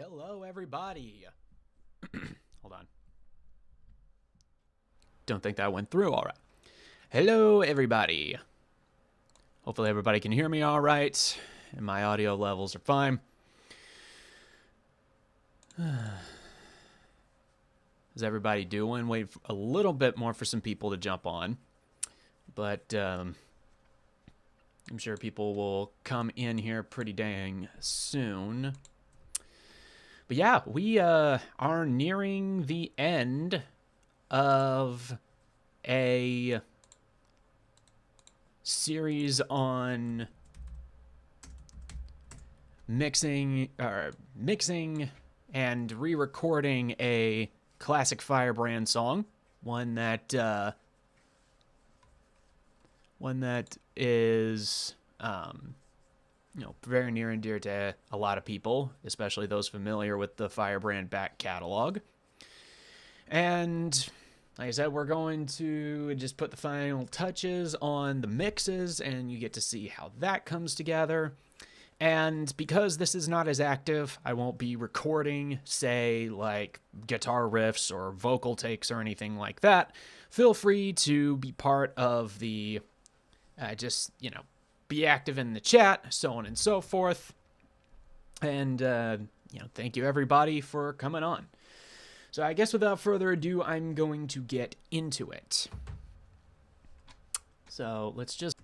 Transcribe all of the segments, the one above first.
Hello, everybody. Hold on. Don't think that went through all right. Hello, everybody. Hopefully everybody can hear me all right, and my audio levels are fine. How's everybody doing? Wait a little bit more for some people to jump on, but I'm sure people will come in here pretty dang soon. But yeah, we are nearing the end of a series on mixing and re-recording a classic Firebrand song, one that is very near and dear to a lot of people, especially those familiar with the Firebrand back catalog. And like I said, we're going to just put the final touches on the mixes, and you get to see how that comes together. And because this is not as active, I won't be recording, say, like guitar riffs or vocal takes or anything like that. Feel free to be part of the be active in the chat, so on and so forth. And, thank you everybody for coming on. So I guess without further ado, I'm going to get into it. So let's just...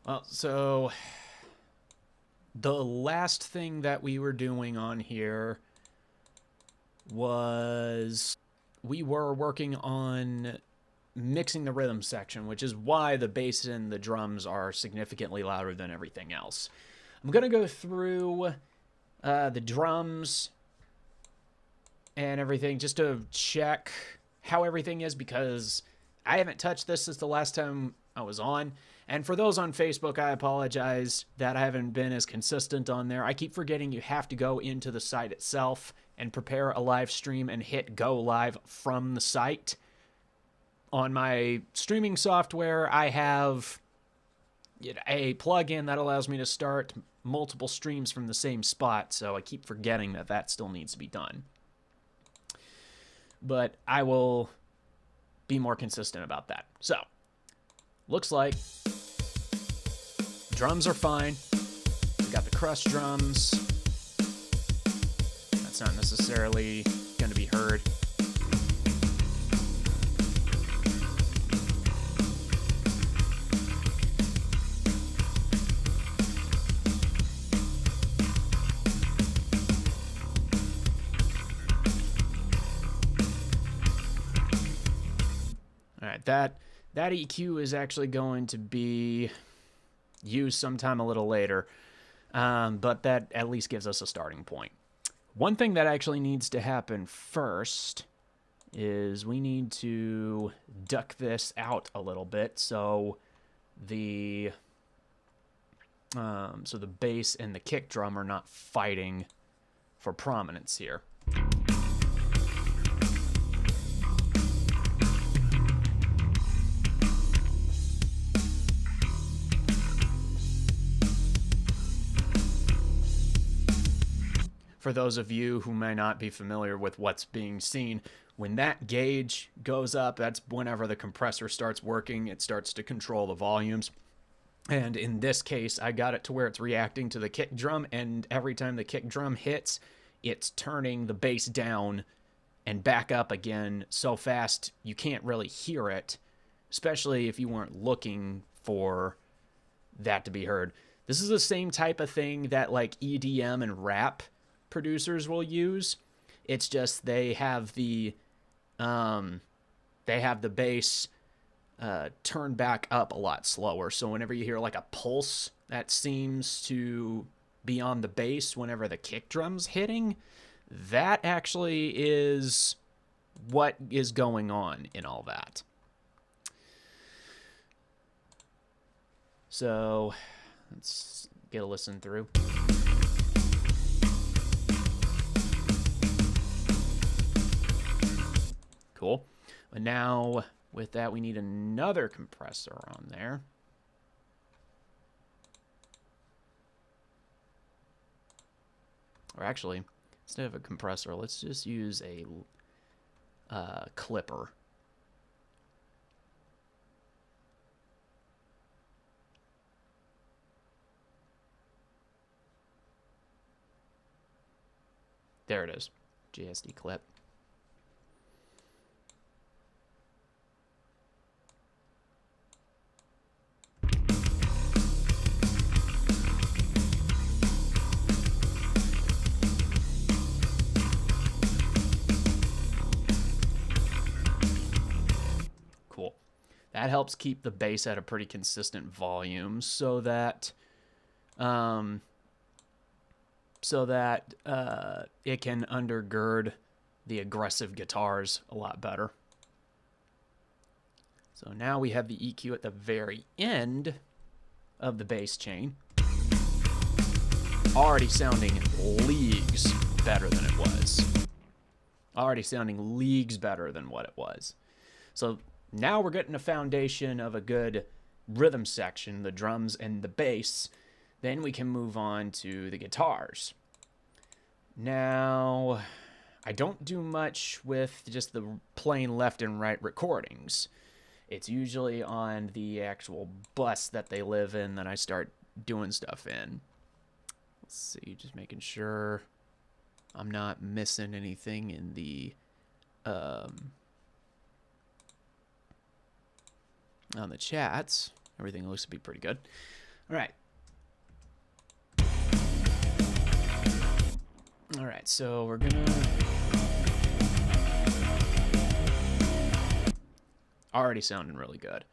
Well, so the last thing that we were doing on here was we were working on mixing the rhythm section, which is why the bass and the drums are significantly louder than everything else. I'm going to go through the drums and everything just to check how everything is, because I haven't touched this since the last time I was on. And for those on Facebook, I apologize that I haven't been as consistent on there. I keep forgetting you have to go into the site itself and prepare a live stream and hit go live from the site. On my streaming software, I have a plugin that allows me to start multiple streams from the same spot, so I keep forgetting that that still needs to be done. But I will be more consistent about that. So, looks like drums are fine. We got the crushed drums. That's not necessarily going to be heard. All right, that EQ is actually going to be used sometime a little later, but that at least gives us a starting point. One thing that actually needs to happen first is we need to duck this out a little bit so the bass and the kick drum are not fighting for prominence here. For those of you who may not be familiar with what's being seen, when that gauge goes up, that's whenever the compressor starts working. It starts to control the volumes. And in this case, I got it to where it's reacting to the kick drum, and every time the kick drum hits, it's turning the bass down and back up again so fast you can't really hear it, especially if you weren't looking for that to be heard. This is the same type of thing that like EDM and rap producers will use. It's just they have the bass turn back up a lot slower. So whenever you hear like a pulse that seems to be on the bass whenever the kick drum's hitting, that actually is what is going on in all that. So Let's get a listen through. Cool. And now with that, we need another compressor on there. Or actually, instead of a compressor, let's just use a clipper. There it is. JSD clip. Cool. That helps keep the bass at a pretty consistent volume so that it can undergird the aggressive guitars a lot better. So now we have the EQ at the very end of the bass chain, already sounding leagues better than it was. Already sounding leagues better than what it was. So now we're getting a foundation of a good rhythm section, the drums and the bass. Then we can move on to the guitars. Now, I don't do much with just the plain left and right recordings. It's usually on the actual bus that they live in that I start doing stuff in. Let's see, just making sure I'm not missing anything in the on the chats. Everything looks to be pretty good. All right. All right, so we're gonna already sounding really good.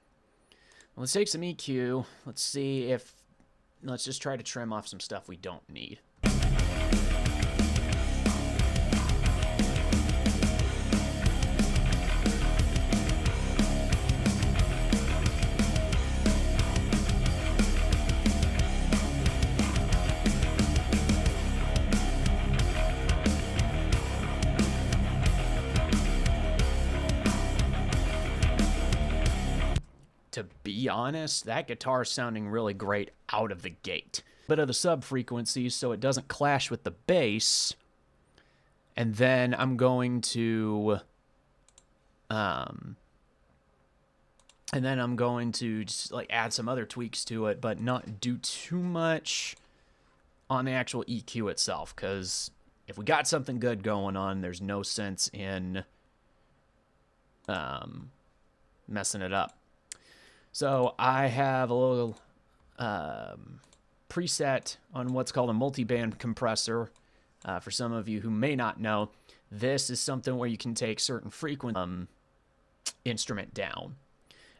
Well, let's take some EQ. Let's see if let's just try to trim off some stuff we don't need. To be honest, that guitar's sounding really great out of the gate. Bit of the sub frequencies so it doesn't clash with the bass. And then I'm going to just like add some other tweaks to it, but not do too much on the actual EQ itself, because if we got something good going on, there's no sense in messing it up. So I have a little preset on what's called a multi-band compressor. For some of you who may not know, this is something where you can take certain frequency instrument down.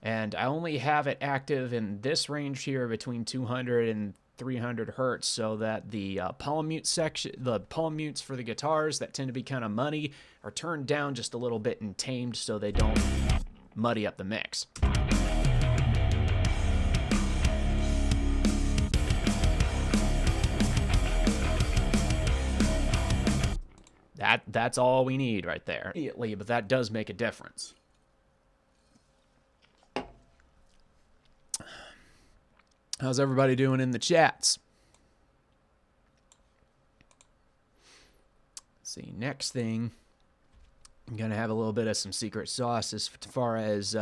And I only have it active in this range here between 200 and 300 hertz, so that the palm mute section, the palm mutes for the guitars that tend to be kind of muddy, are turned down just a little bit and tamed so they don't muddy up the mix. That's all we need right there. Immediately, but that does make a difference. How's everybody doing in the chats? Let's see, next thing, I'm going to have a little bit of some secret sauce as far as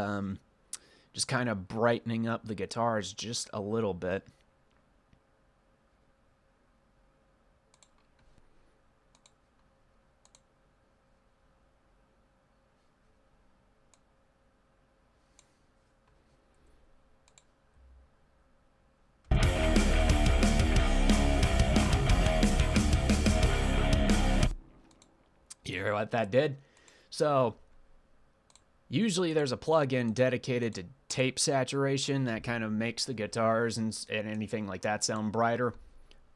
just kind of brightening up the guitars just a little bit. You hear what that did? So usually there's a plugin dedicated to tape saturation that kind of makes the guitars and anything like that sound brighter.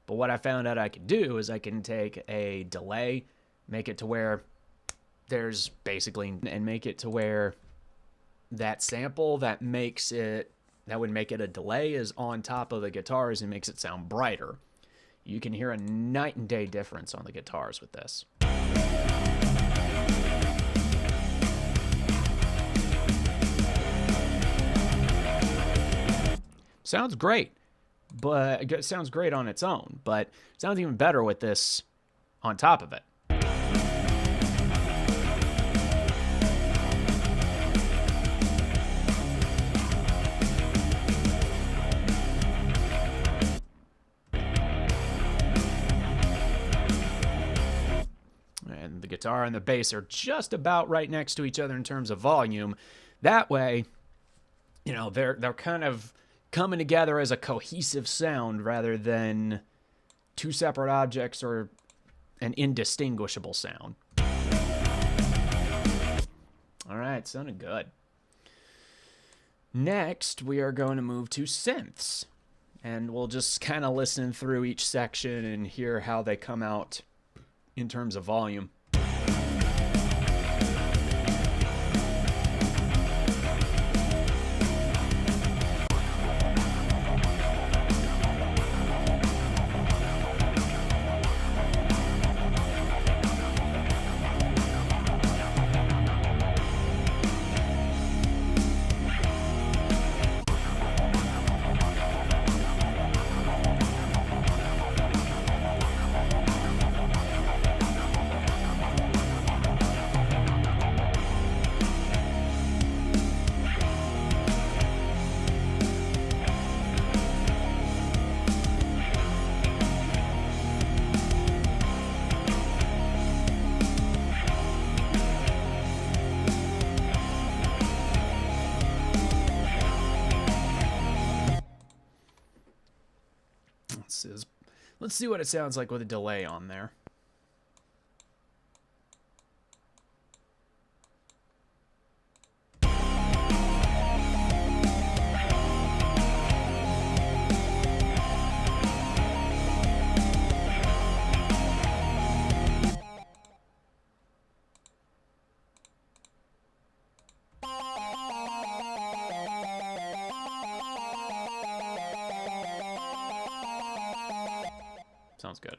But what I found out I could do is I can take a delay, make it to where there's basically, and make it to where that sample that makes it, that would make it a delay is on top of the guitars and makes it sound brighter. You can hear a night and day difference on the guitars with this. Sounds great, but it sounds great on its own, but it sounds even better with this on top of it. And the guitar and the bass are just about right next to each other in terms of volume. That way, you know, they're kind of coming together as a cohesive sound rather than two separate objects or an indistinguishable sound. All right, sounded good. Next, we are going to move to synths. And we'll just kind of listen through each section and hear how they come out in terms of volume. Let's see what it sounds like with a delay on there. Sounds good.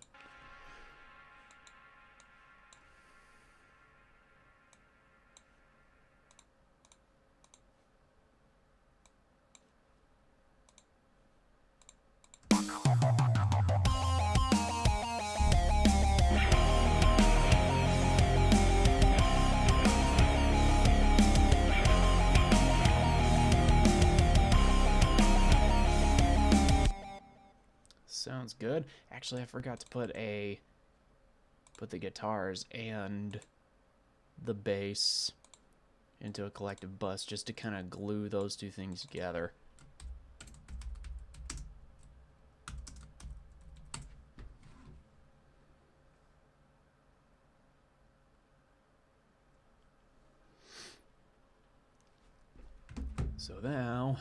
Sounds good. Actually, I forgot to put the guitars and the bass into a collective bus just to kind of glue those two things together. So now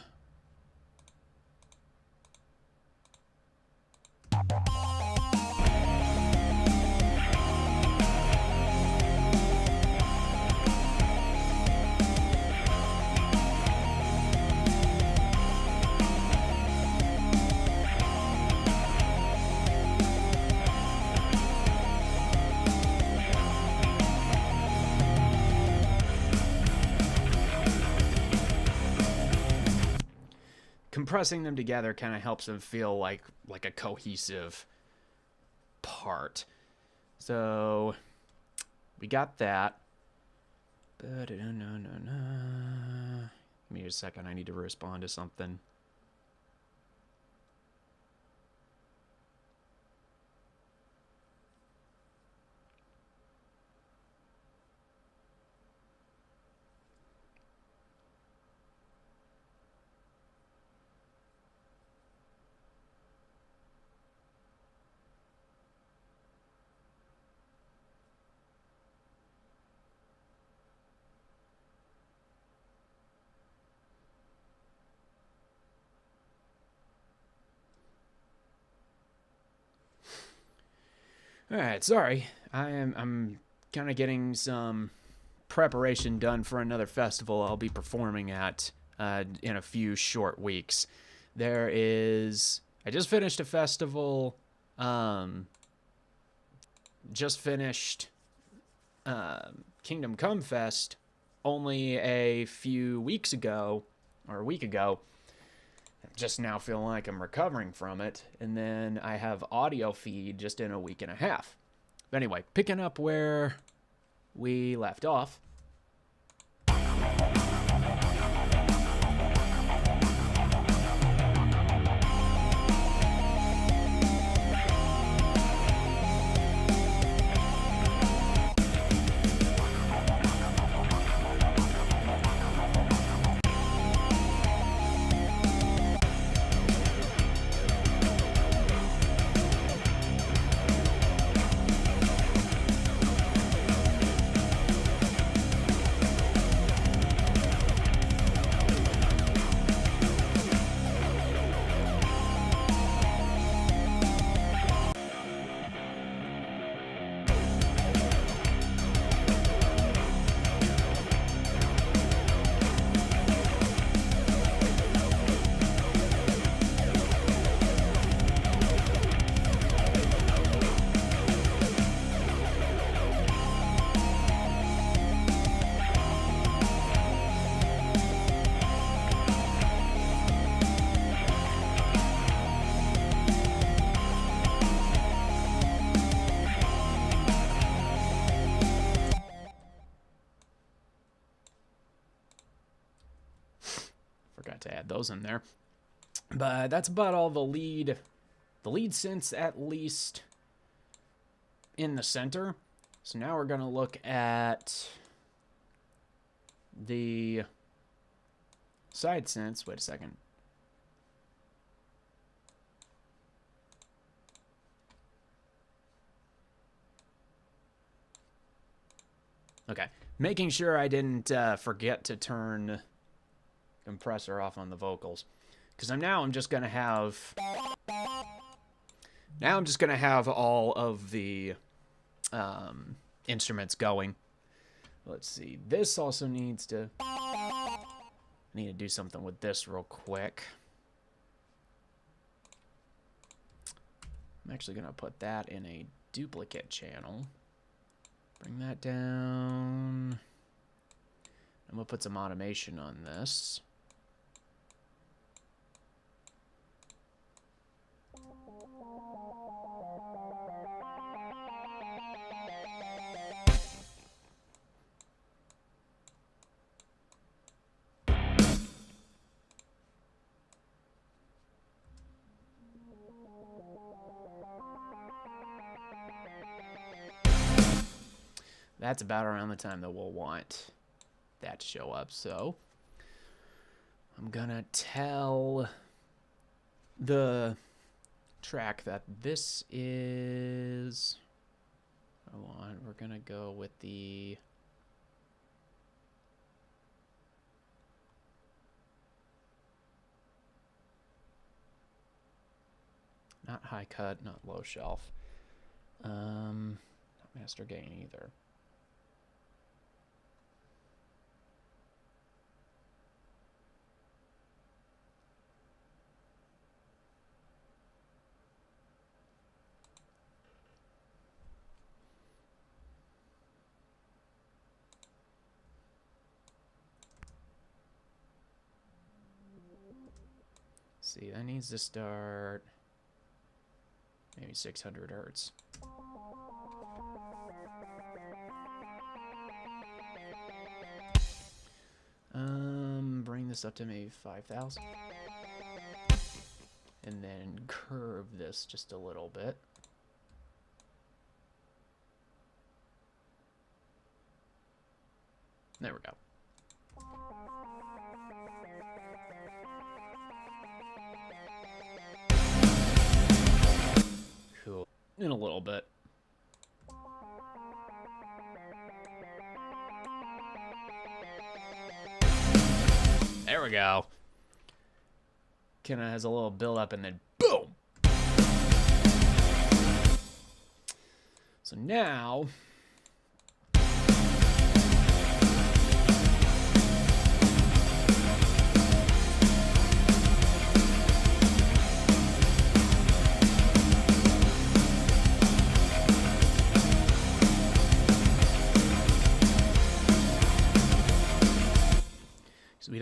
compressing them together kind of helps them feel like a cohesive part. So we got that. Give me a second. I need to respond to something. All right, sorry. I'm kind of getting some preparation done for another festival I'll be performing at in a few short weeks. I just finished a festival. Just finished Kingdom Come Fest only a few weeks ago, or a week ago. Just now feeling like I'm recovering from it. And then I have audio feed just in a week and a half. But anyway, picking up where we left off. Forgot to add those in there. But that's about all the lead synths, at least in the center. So now we're going to look at the side synths. Wait a second. Okay, making sure I didn't forget to turn compressor off on the vocals, because I'm just gonna have all of the instruments going. Let's see. This also needs to. I need to do something with this real quick. I'm actually gonna put that in a duplicate channel. Bring that down. I'm gonna put some automation on this. That's about around the time that we'll want that to show up. So I'm gonna tell the track that this is. Hold on, we're gonna go with the not high cut, not low shelf. Not master gain either. See, that needs to start maybe 600 hertz. Bring this up to maybe 5,000. And then curve this just a little bit. There we go. Cool. In a little bit. There we go. Kinda has a little build up and then boom. So now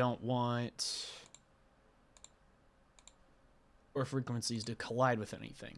don't want or frequencies to collide with anything.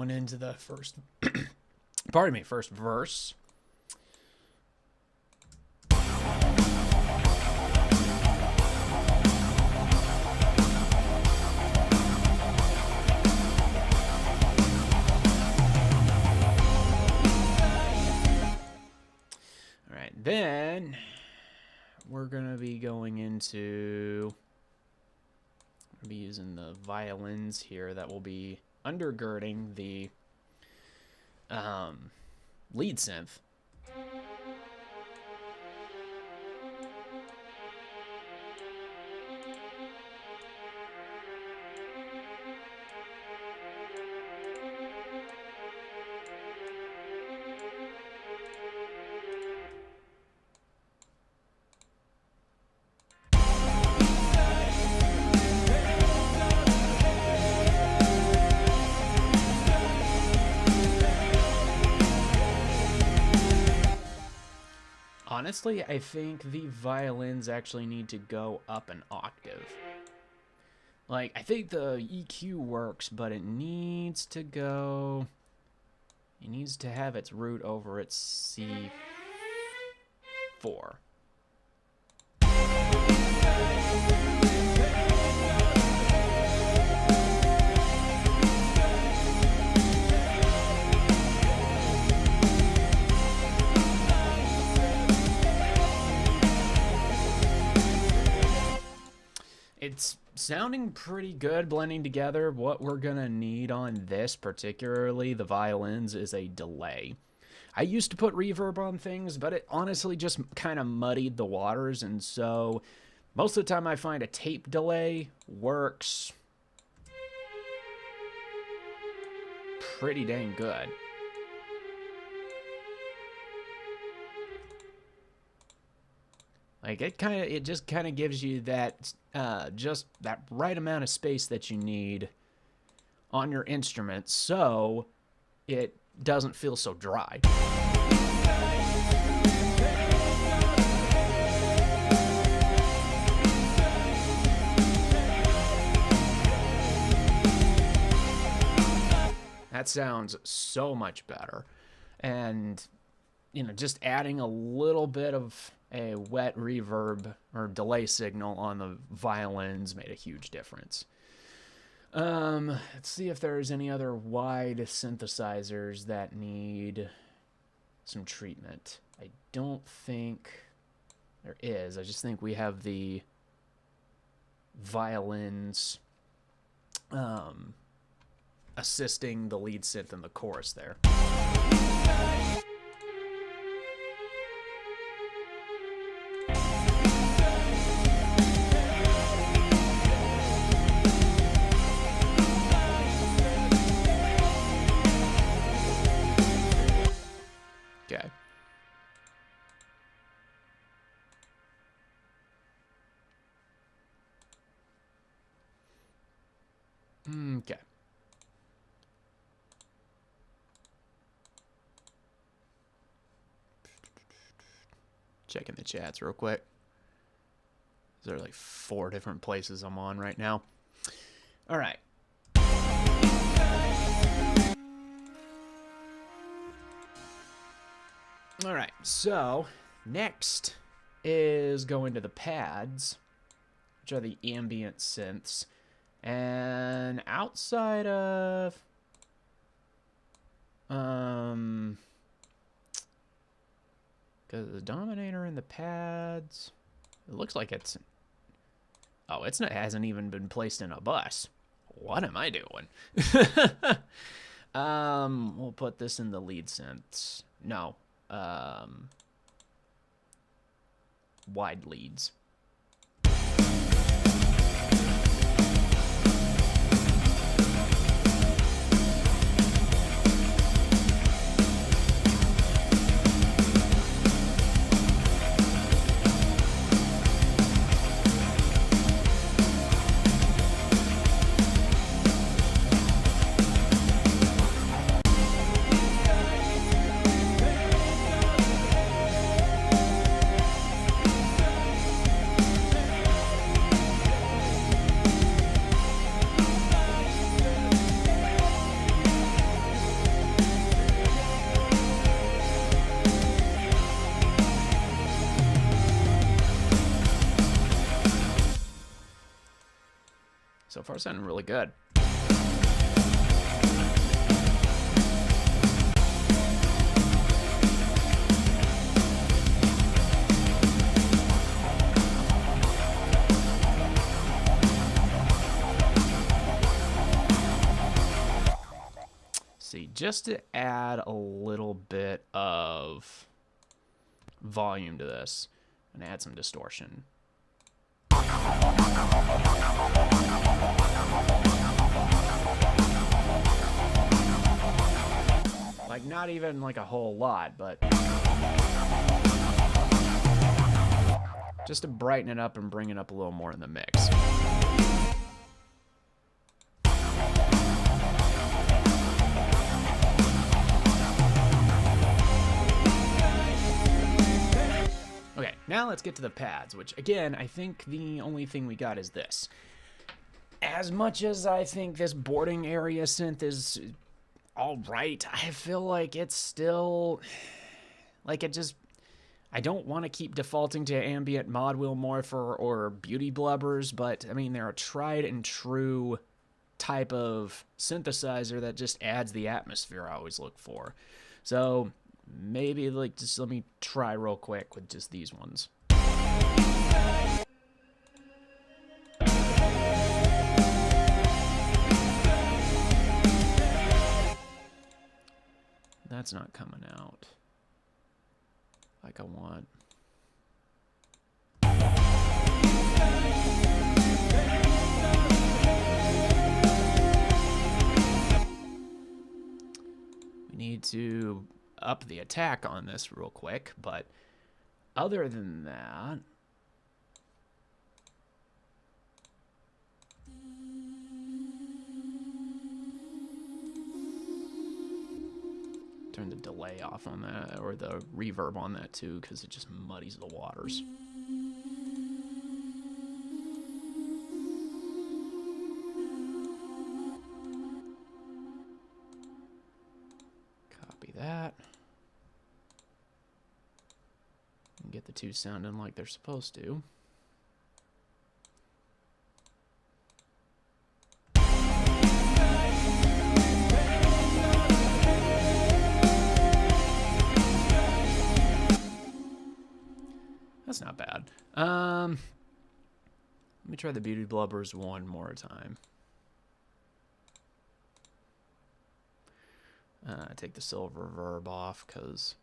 Into the first first verse. All right, then we're gonna be going into using the violins here that will be undergirding the lead synth. Honestly, I think the violins actually need to go up an octave. Like, I think the EQ works, but it needs to go... It needs to have its root over its C4. It's sounding pretty good blending together. What we're gonna need on this, particularly the violins, is a delay. I used to put reverb on things, but it honestly just kind of muddied the waters, and so most of the time I find a tape delay works pretty dang good. Like, it just kind of gives you that, just that right amount of space that you need on your instrument so it doesn't feel so dry. That sounds so much better. And, you know, just adding a little bit of a wet reverb or delay signal on the violins made a huge difference. Let's see if there's any other wide synthesizers that need some treatment. I don't think there is. I just think we have the violins assisting the lead synth in the chorus there. Okay. Okay. Checking the chats real quick. There are like 4 different places I'm on right now. All right. All right, so next is going to the pads, which are the ambient synths. And outside of because the Dominator and the pads, it looks like it's, oh, it's not, hasn't even been placed in a bus. What am I doing? We'll put this in the lead synths. No. Wide leads. So far, sounding really good. See, just to add a little bit of volume to this, and add some distortion. Like, not even like a whole lot, but just to brighten it up and bring it up a little more in the mix. Okay, now let's get to the pads, which, again, I think the only thing we got is this. As much as I think this boarding area synth is all right, I feel like it's still... like, it just... I don't want to keep defaulting to ambient mod wheel morpher or beauty blubbers, but, I mean, they're a tried and true type of synthesizer that just adds the atmosphere I always look for. So... maybe, like, just let me try real quick with just these ones. That's not coming out like I want. We need to up the attack on this real quick, but other than that, turn the delay off on that, or the reverb on that too, because it just muddies the waters. Copy that. And get the two sounding like they're supposed to. That's not bad. Let me try the beauty blubbers one more time. Take the silver reverb off, because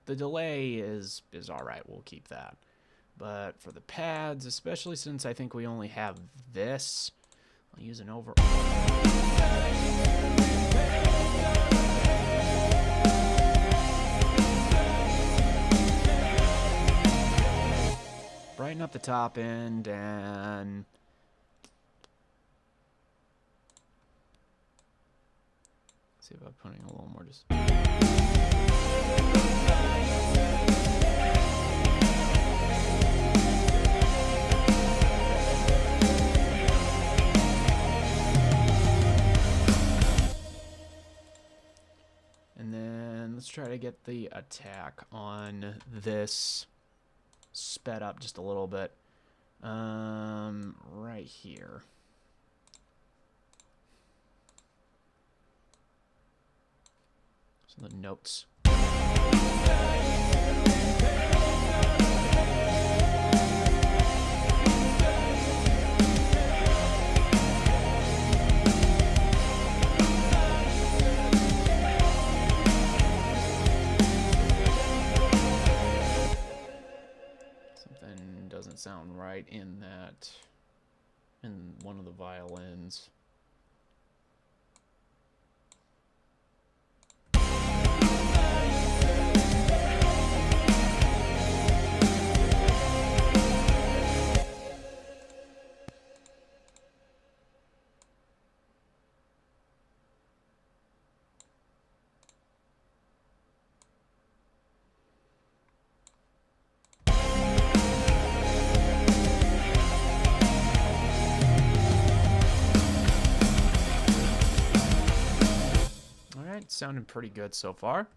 the delay is all right. We'll keep that. But for the pads, especially since I think we only have this, I'll use an overall. Brighten up the top end and See about putting a little more just. And then let's try to get the attack on this sped up just a little bit. Right here. Some of the notes. Something doesn't sound right in that, in one of the violins. Sounding pretty good so far.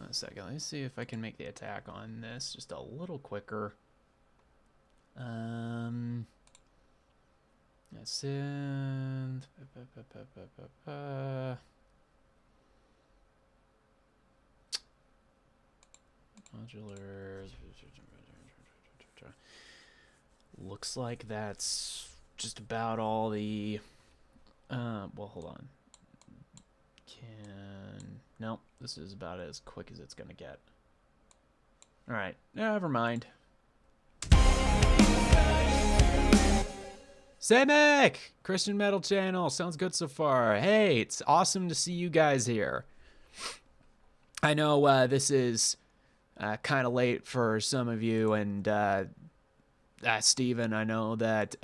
Second, let's see if I can make the attack on this just a little quicker. That's it. Modular. Looks like that's just about all the. Well, hold on. Nope, this is about as quick as it's gonna get. Alright, never mind. Samek! Christian Metal Channel, sounds good so far. Hey, it's awesome to see you guys here. I know this is kind of late for some of you, and Steven, I know that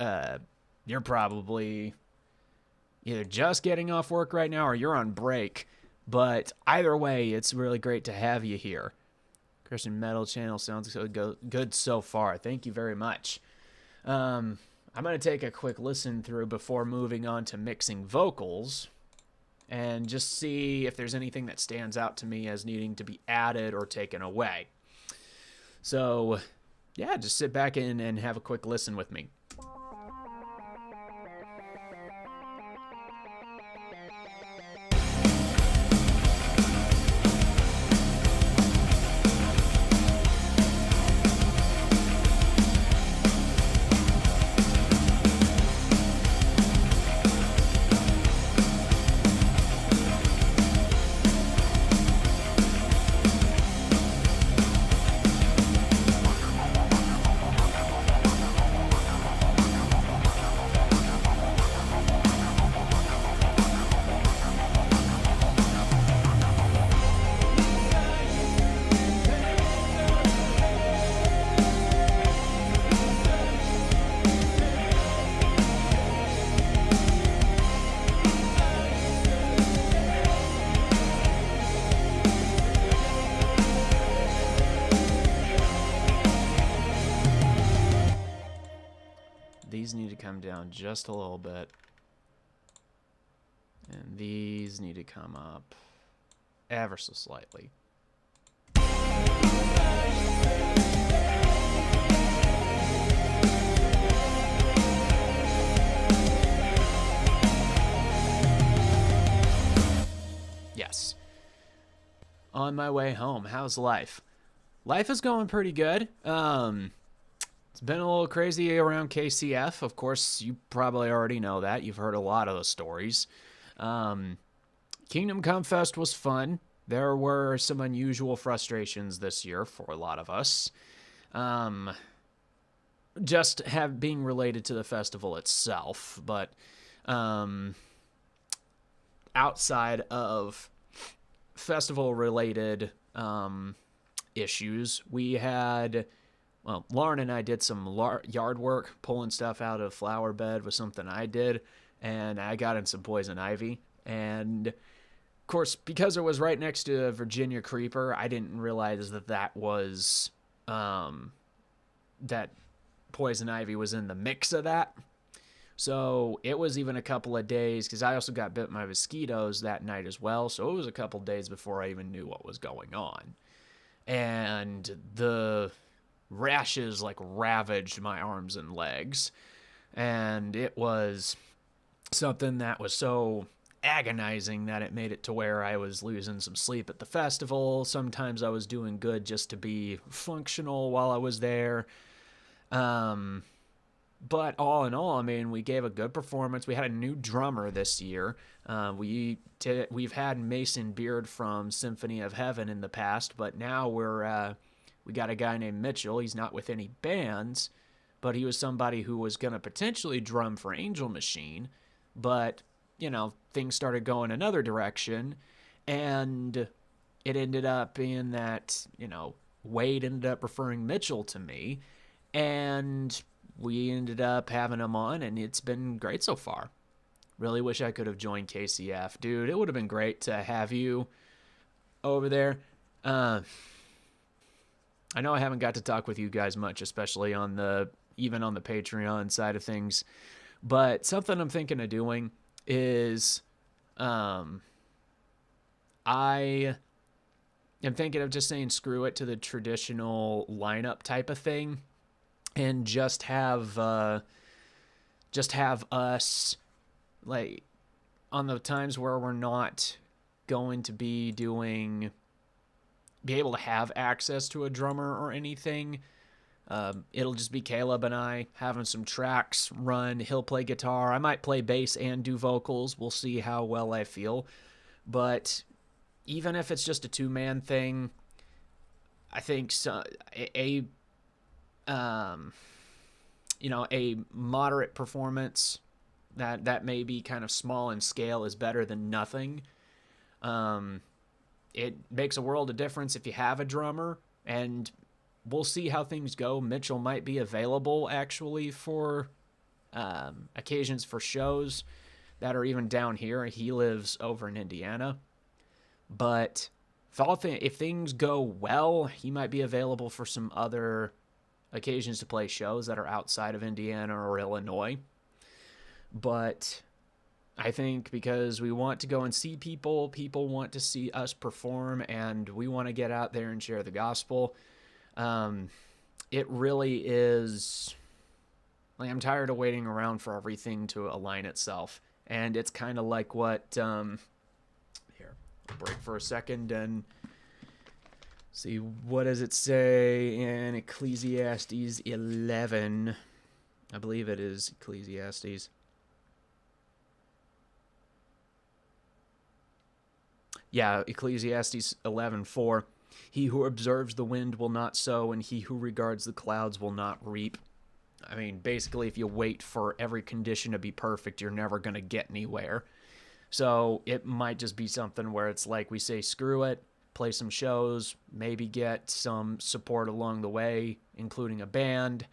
you're probably either just getting off work right now or you're on break. But either way, it's really great to have you here. Christian Metal Channel sounds so good so far. Thank you very much. I'm going to take a quick listen through before moving on to mixing vocals and just see if there's anything that stands out to me as needing to be added or taken away. So, yeah, just sit back in and have a quick listen with me. These need to come down just a little bit. And these need to come up ever so slightly. Yes. On my way home. How's life? Life is going pretty good. It's been a little crazy around KCF. Of course, you probably already know that. You've heard a lot of the stories. Kingdom Come Fest was fun. There were some unusual frustrations this year for a lot of us. Um, just have being related to the festival itself, but outside of festival related issues, we had, well, Lauren and I did some yard work, pulling stuff out of flower bed was something I did, and I got in some poison ivy. And of course, because it was right next to a Virginia creeper, I didn't realize that was that poison ivy was in the mix of that. So it was even a couple of days, because I also got bit by mosquitoes that night as well. So it was a couple of days before I even knew what was going on. And the rashes like ravaged my arms and legs. And it was something that was so agonizing that it made it to where I was losing some sleep at the festival. Sometimes I was doing good just to be functional while I was there. But all in all, I mean, we gave a good performance. We had a new drummer this year. We've had Mason Beard from Symphony of Heaven in the past, but now we got a guy named Mitchell. He's not with any bands, but he was somebody who was going to potentially drum for Angel Machine. But, you know, things started going another direction, and it ended up being that, you know, Wade ended up referring Mitchell to me, and we ended up having him on, and it's been great so far. Really wish I could have joined KCF. Dude, it would have been great to have you over there. I know I haven't got to talk with you guys much, especially even on the Patreon side of things. But something I'm thinking of doing is I am thinking of just saying screw it to the traditional lineup type of thing, and just have us, like, on the times where we're not going to be able to have access to a drummer or anything. It'll just be Caleb and I having some tracks run. He'll play guitar. I might play bass and do vocals. We'll see how well I feel. But even if it's just a two-man thing, I think a moderate performance that may be kind of small in scale is better than nothing. It makes a world of difference if you have a drummer, and we'll see how things go. Mitchell might be available actually for occasions for shows that are even down here. He lives over in Indiana, but if things go well, he might be available for some other occasions to play shows that are outside of Indiana or Illinois. But I think because we want to go and see people want to see us perform, and we want to get out there and share the gospel. It really is, like, I'm tired of waiting around for everything to align itself. And it's kind of like what, here, I'll break for a second and see, what does it say in Ecclesiastes 11? I believe it is Ecclesiastes. Yeah, Ecclesiastes 11:4. He who observes the wind will not sow, and he who regards the clouds will not reap. I mean, basically, if you wait for every condition to be perfect, you're never going to get anywhere. So it might just be something where it's like we say, screw it, play some shows, maybe get some support along the way, including a band,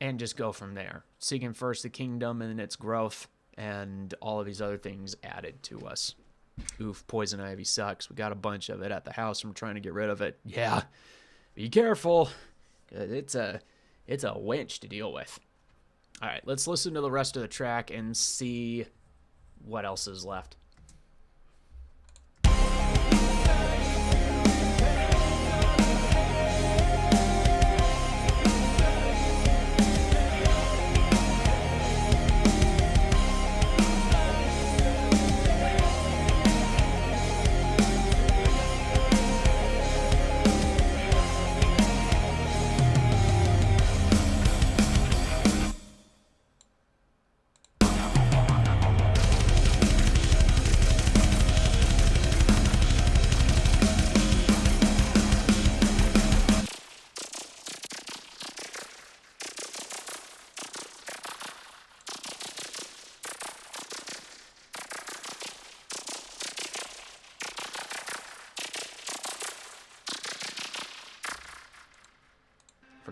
and just go from there. Seeking first the kingdom and its growth, and all of these other things added to us. Oof, poison ivy sucks. We got a bunch of it at the house. I'm trying to get rid of it. Yeah, be careful. It's a winch to deal with. All right, let's listen to the rest of the track and see what else is left.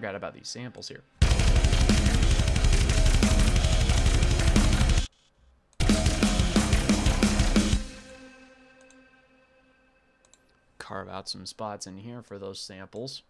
forgot about these samples here. Carve out some spots in here for those samples.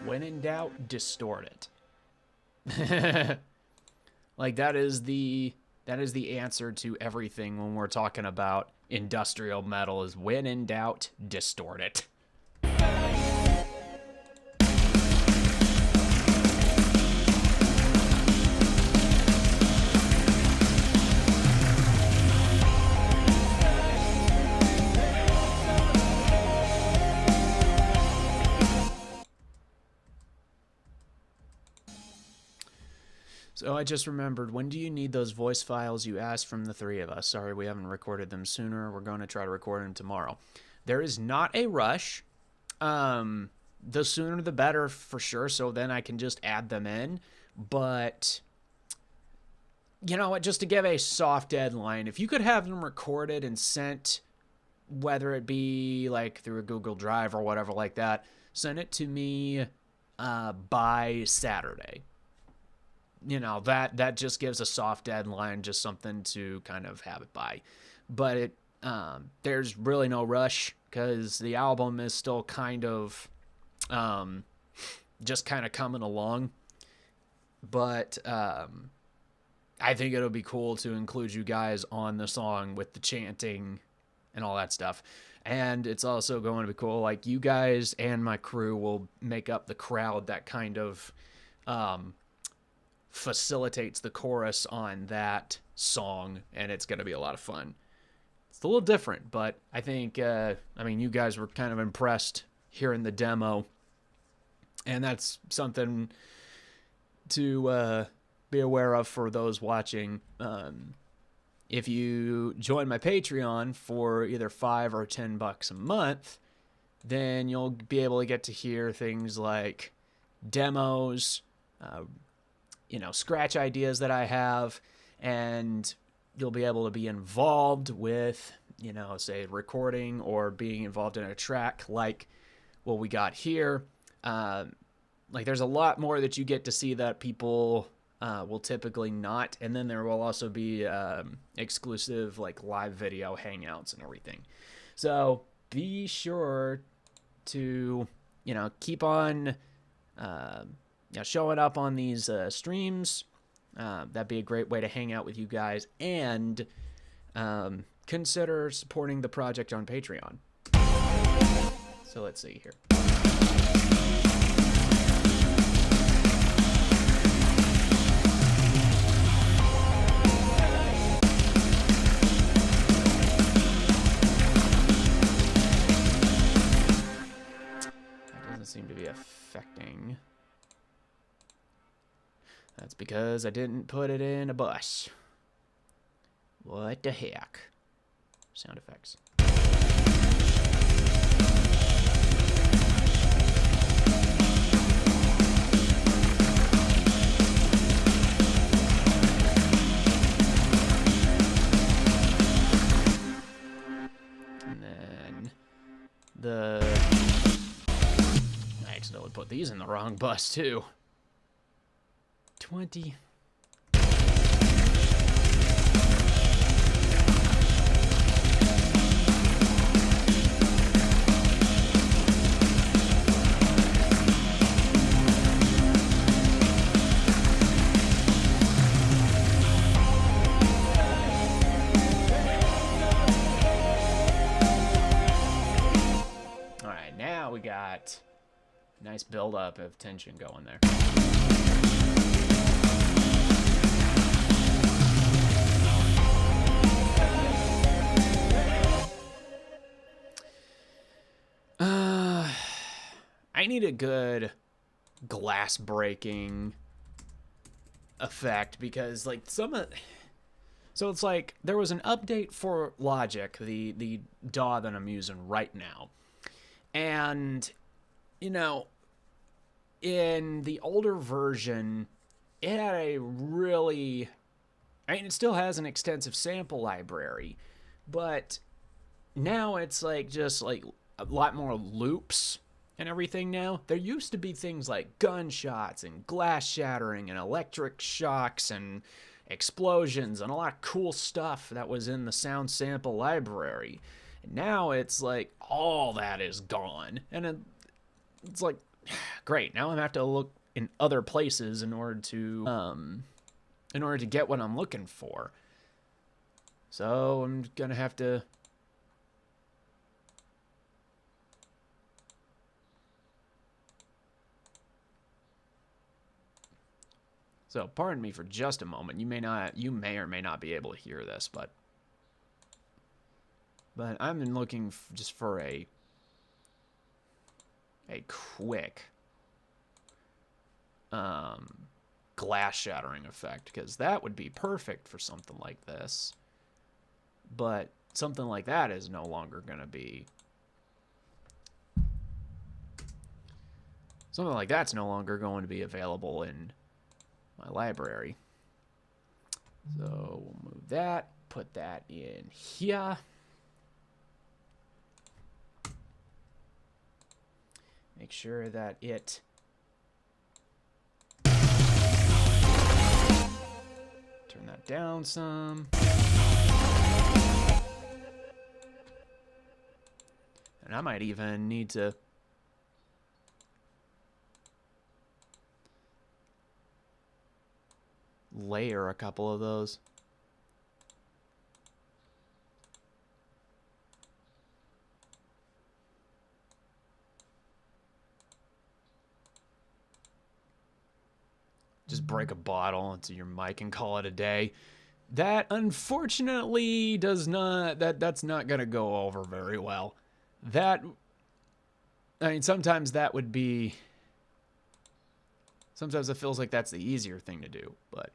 When in doubt, distort it. Like that is the answer to everything when we're talking about industrial metal is when in doubt, distort it. So I just remembered, when do you need those voice files you asked from the three of us? Sorry, we haven't recorded them sooner. We're going to try to record them tomorrow. There is not a rush. The sooner the better for sure, so then I can just add them in. But, you know what, just to give a soft deadline, if you could have them recorded and sent, whether it be like through a Google Drive or whatever like that, send it to me by Saturday. You know, that just gives a soft deadline, just something to kind of have it by. But it there's really no rush because the album is still kind of just kind of coming along. But I think it'll be cool to include you guys on the song with the chanting and all that stuff. And it's also going to be cool, like you guys and my crew will make up the crowd that kind of facilitates the chorus on that song, and it's going to be a lot of fun. It's a little different, but I think, I mean, you guys were kind of impressed hearing the demo, and that's something to be aware of for those watching. If you join my Patreon for either $5 or $10 a month, then you'll be able to get to hear things like demos, you know, scratch ideas that I have, and you'll be able to be involved with, you know, say recording or being involved in a track like what we got here. Like there's a lot more that you get to see that people will typically not. And then there will also be exclusive like live video hangouts and everything. So be sure to, you know, keep on showing up on these streams. That'd be a great way to hang out with you guys, and consider supporting the project on Patreon. So let's see here. That doesn't seem to be affecting. That's because I didn't put it in a bus. What the heck? Sound effects. And then I accidentally put these in the wrong bus too. 20. Nice build-up of tension going there. I need a good glass breaking effect because, like, so it's like there was an update for Logic, the DAW that I'm using right now, and you know, in the older version, it had a really, I mean, it still has an extensive sample library, but now it's like just like a lot more loops and everything now. There used to be things like gunshots and glass shattering and electric shocks and explosions and a lot of cool stuff that was in the sound sample library. And now it's like all that is gone. And it's like, great, now I have to look in other places in order to get what I'm looking for. So I'm gonna have to So pardon me for just a moment. You may or may not be able to hear this, but I'm looking just for a quick glass shattering effect, because that would be perfect for something like this. But something like that is no longer going to be. Something like that's no longer going to be available in my library. So we'll move that, put that in here. Make sure that it turn that down some. And I might even need to layer a couple of those. Just break a bottle into your mic and call it a day. That unfortunately does not, that's not going to go over very well. I mean, sometimes that would be, sometimes it feels like that's the easier thing to do, but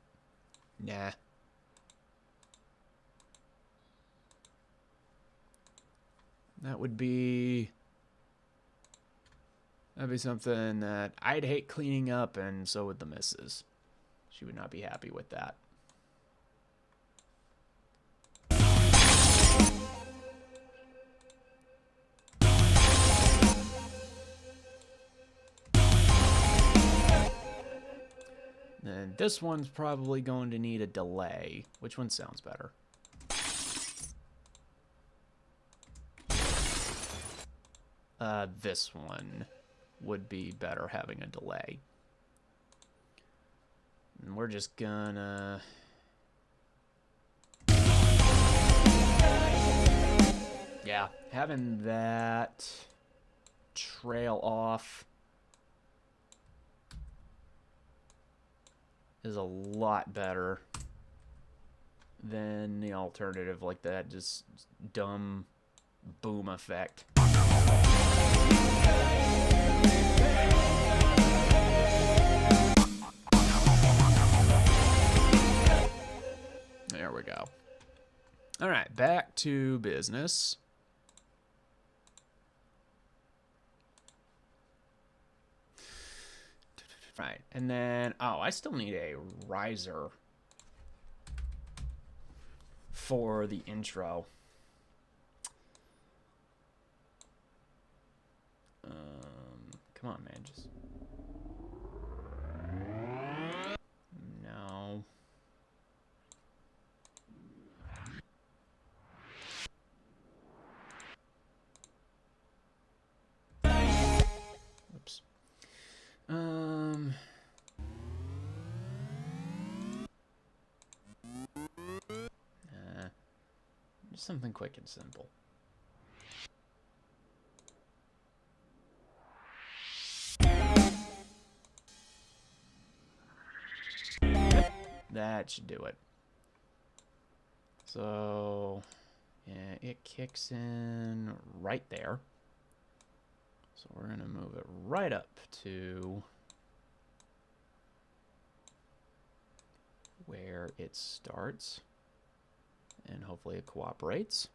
nah. That'd be something that I'd hate cleaning up, and so would the missus. She would not be happy with that. And this one's probably going to need a delay. Which one sounds better? This one would be better having a delay. And we're just gonna... Yeah, having that trail off is a lot better than the alternative, like that just dumb boom effect. There we go. All right, back to business. Right, and then, oh, I still need a riser for the intro. Come on, man, just... No. Oops. Just something quick and simple. That should do it. So, yeah, it kicks in right there. So we're going to move it right up to where it starts. And hopefully it cooperates.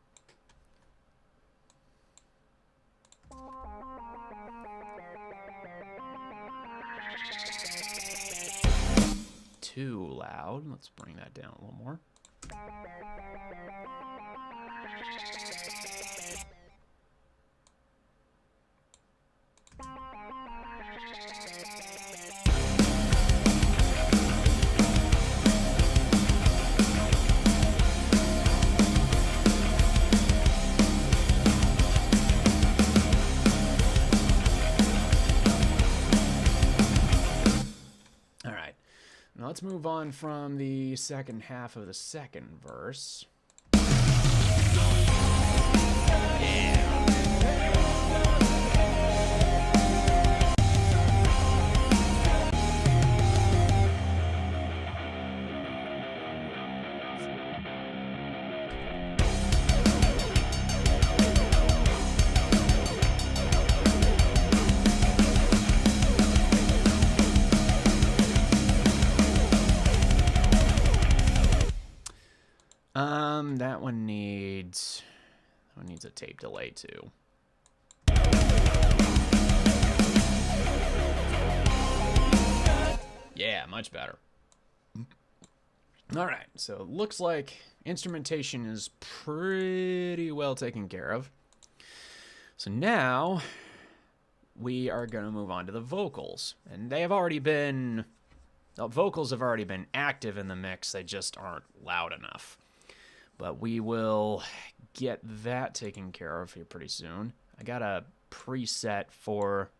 Too loud. Let's bring that down a little more. Let's move on from the second half of the second verse. That one needs a tape delay too. Yeah, much better. All right, so it looks like instrumentation is pretty well taken care of. So now we are going to move on to the vocals, and they have already been. The vocals have already been active in the mix. They just aren't loud enough. But we will get that taken care of here pretty soon. I got a preset for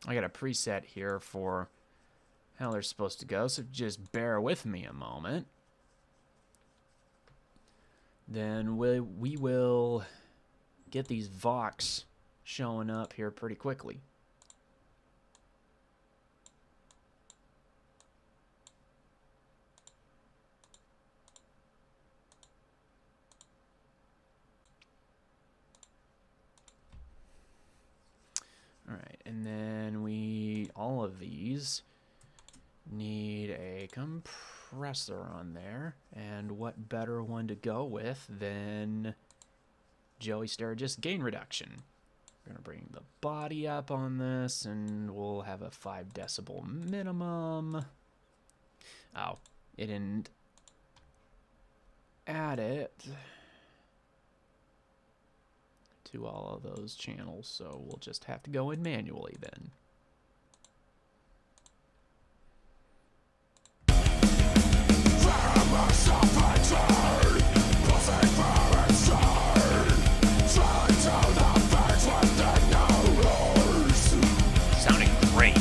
I got a preset here for how they're supposed to go, so just bear with me a moment. Then we will get these vox showing up here pretty quickly. All right, and then all of these need a compressor on there, and what better one to go with than Joey Sturgis gain reduction. We're gonna bring the body up on this, and we'll have a 5 decibel minimum. Oh, it didn't add it to all of those channels, so we'll just have to go in manually then. Sounding great.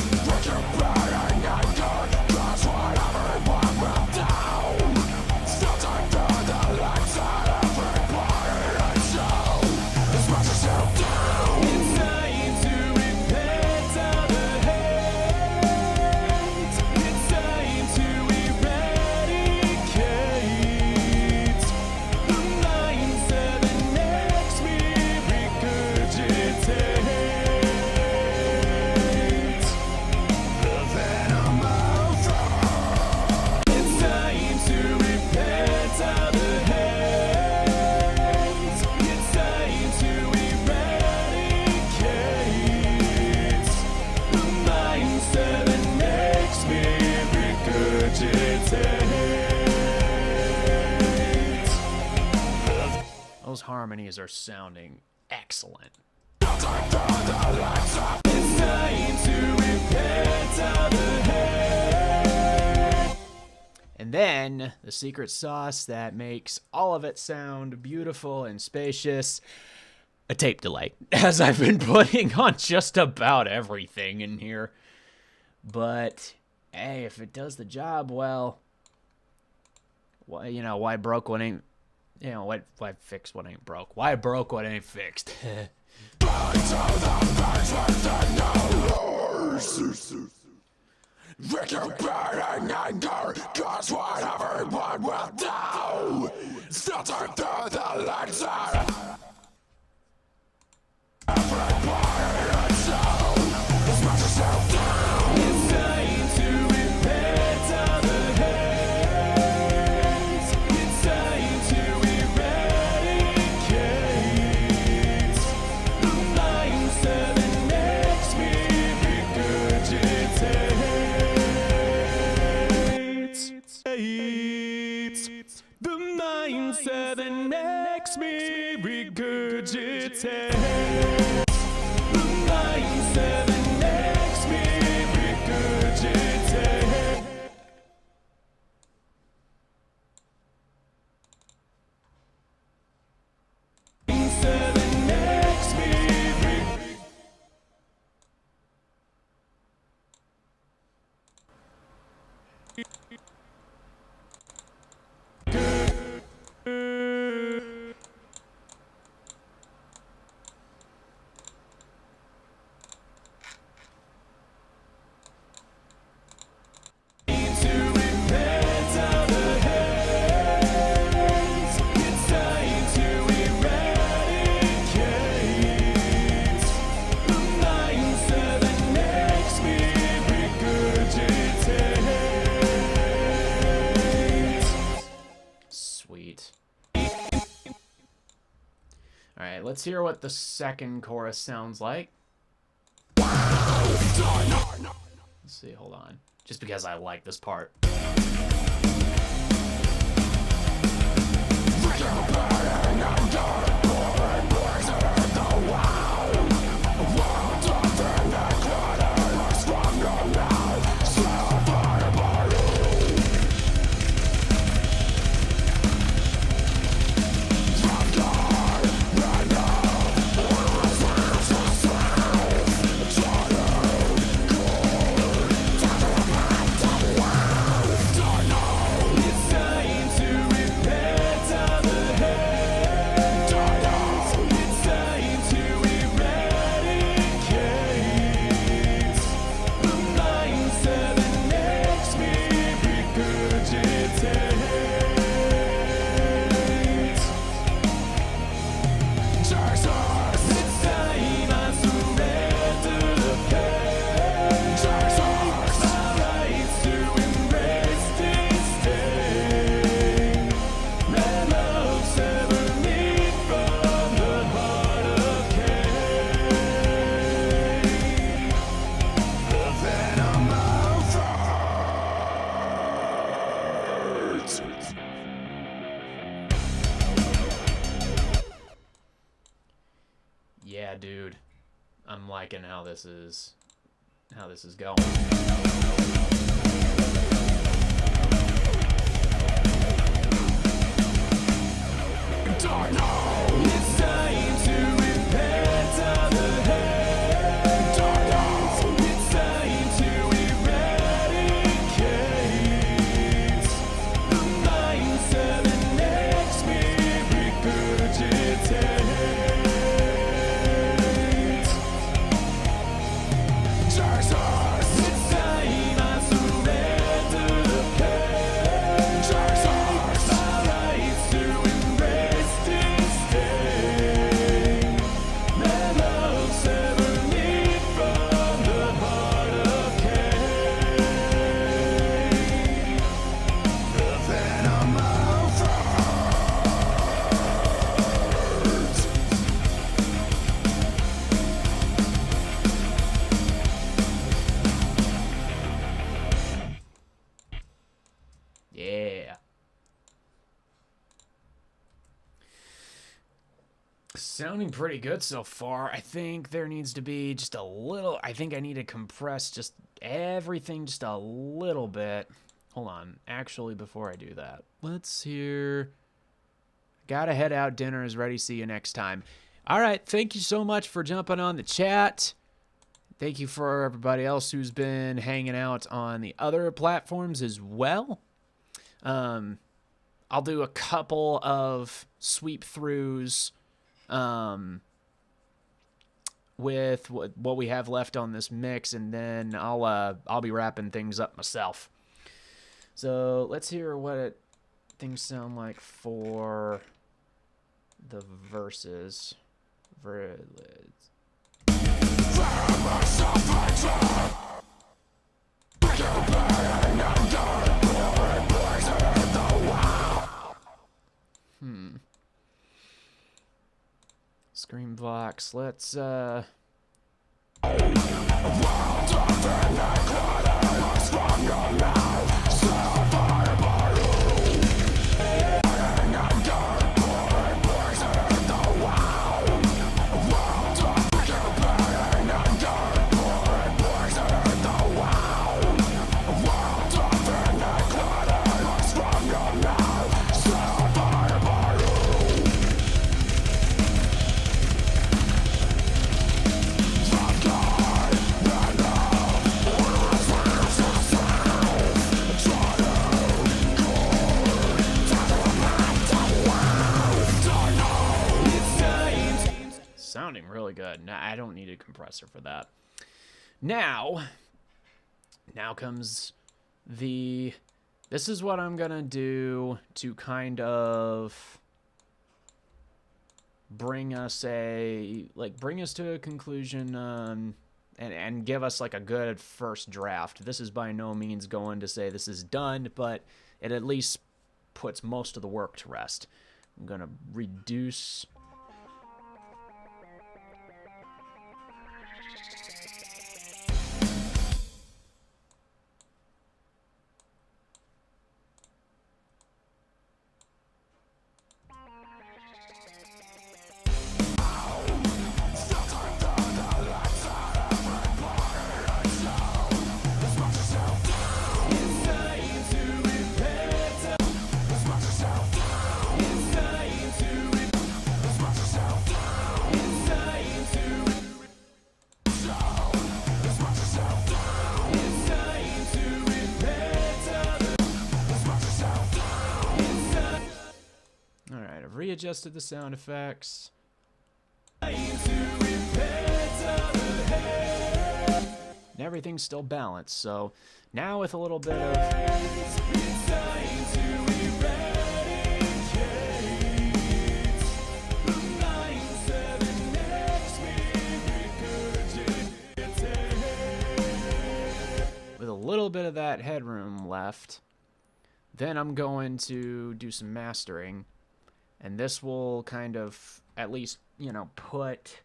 Those harmonies are sounding excellent. And then the secret sauce that makes all of it sound beautiful and spacious, a tape delay, as I've been putting on just about everything in here. But hey, if it does the job well, why broke what ain't, why fix what ain't broke? Why broke what ain't fixed? Recupeраting anger, cause what everyone will do. Filter through the lenses. Everybody is as much as you do. It's time to repent all the hate. It's time to eradicate the mindset that makes me regurgitate. The mindset that makes me regurgitate. The mindset that makes me regurgitate. Mindset that makes me Sweet. Alright, let's hear what the second chorus sounds like. Let's see, hold on. Just because I like this part. Yeah, dude. I'm liking how this is going. It's time to repent all the hate. It's time to eradicate the mindset that makes me regurgitate. Yeah. Sounding pretty good so far. I think there needs to be just a little... I think I need to compress just everything just a little bit. Hold on. Actually, before I do that, let's hear... Gotta head out. Dinner is ready. See you next time. All right. Thank you so much for jumping on the chat. Thank you for everybody else who's been hanging out on the other platforms as well. I'll do a couple of sweep throughs with what we have left on this mix, and then I'll be wrapping things up myself. So let's hear what things sound like for the verses. Scream blocks. Let's sounding really good. Nah, I don't need a compressor for that. Now comes the... This is what I'm gonna do to kind of bring us to a conclusion, and give us like a good first draft. This is by no means going to say this is done, but it at least puts most of the work to rest. I'm gonna reduce... Readjusted the sound effects. And everything's still balanced. So now with a little bit of... with a little bit of that headroom left, then I'm going to do some mastering. And this will kind of, at least, you know, put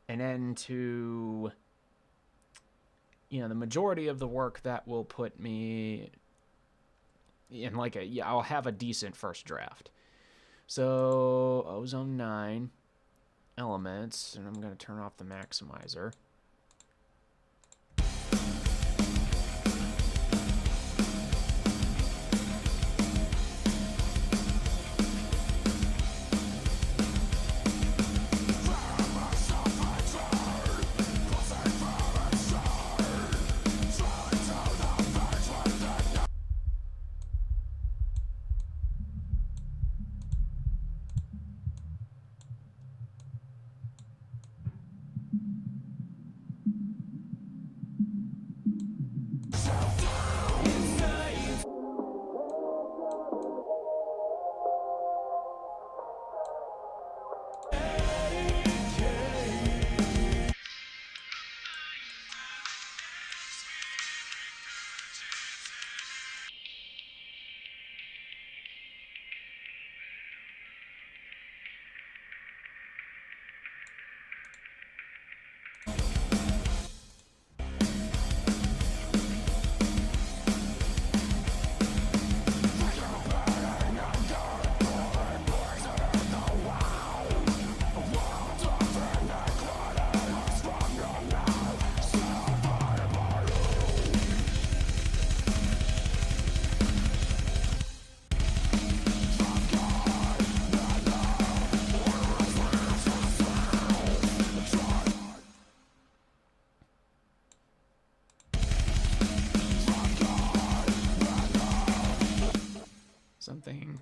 an end to, you know, the majority of the work that will put me in like a, yeah, I'll have a decent first draft. So, Ozone 9, elements, and I'm going to turn off the maximizer. Something.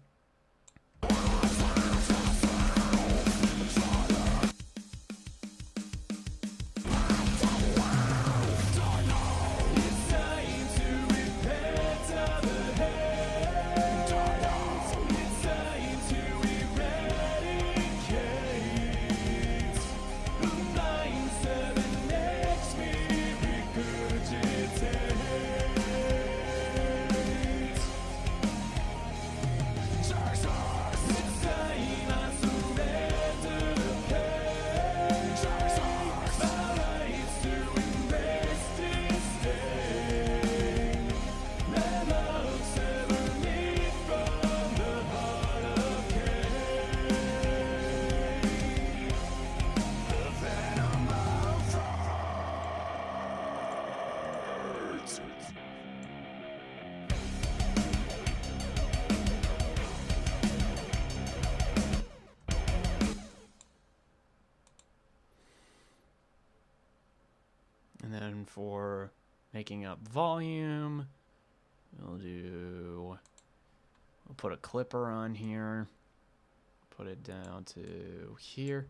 one for making up volume. We'll put a clipper on here. Put it down to here.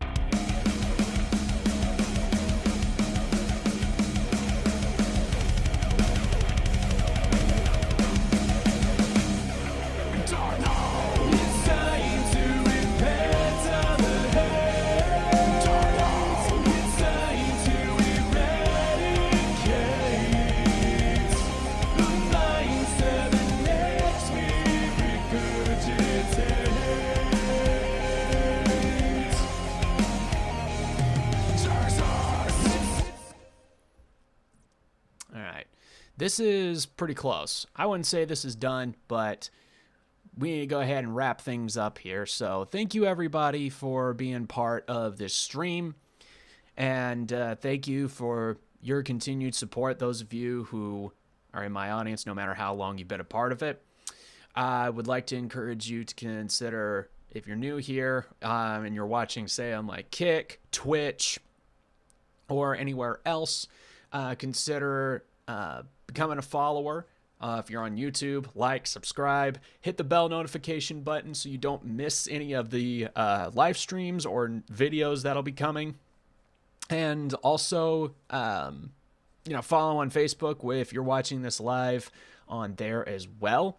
This is pretty close. I wouldn't say this is done, but we need to go ahead and wrap things up here. So thank you, everybody, for being part of this stream. And thank you for your continued support, those of you who are in my audience, no matter how long you've been a part of it. I would like to encourage you to consider, if you're new here and you're watching, say, on like Kick, Twitch, or anywhere else, consider becoming a follower. If you're on YouTube, like, subscribe, hit the bell notification button so you don't miss any of the live streams or videos that'll be coming. And also, follow on Facebook if you're watching this live on there as well.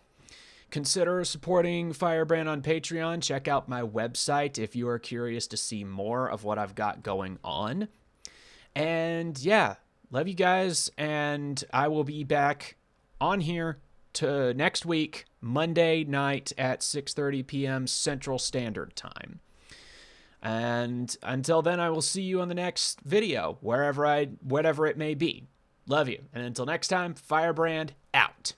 Consider supporting Firebrand on Patreon. Check out my website if you are curious to see more of what I've got going on. And yeah, love you guys, and I will be back on here to next week, Monday night at 6:30 p.m. Central Standard Time. And until then, I will see you on the next video, whatever it may be. Love you. And until next time, Firebrand out.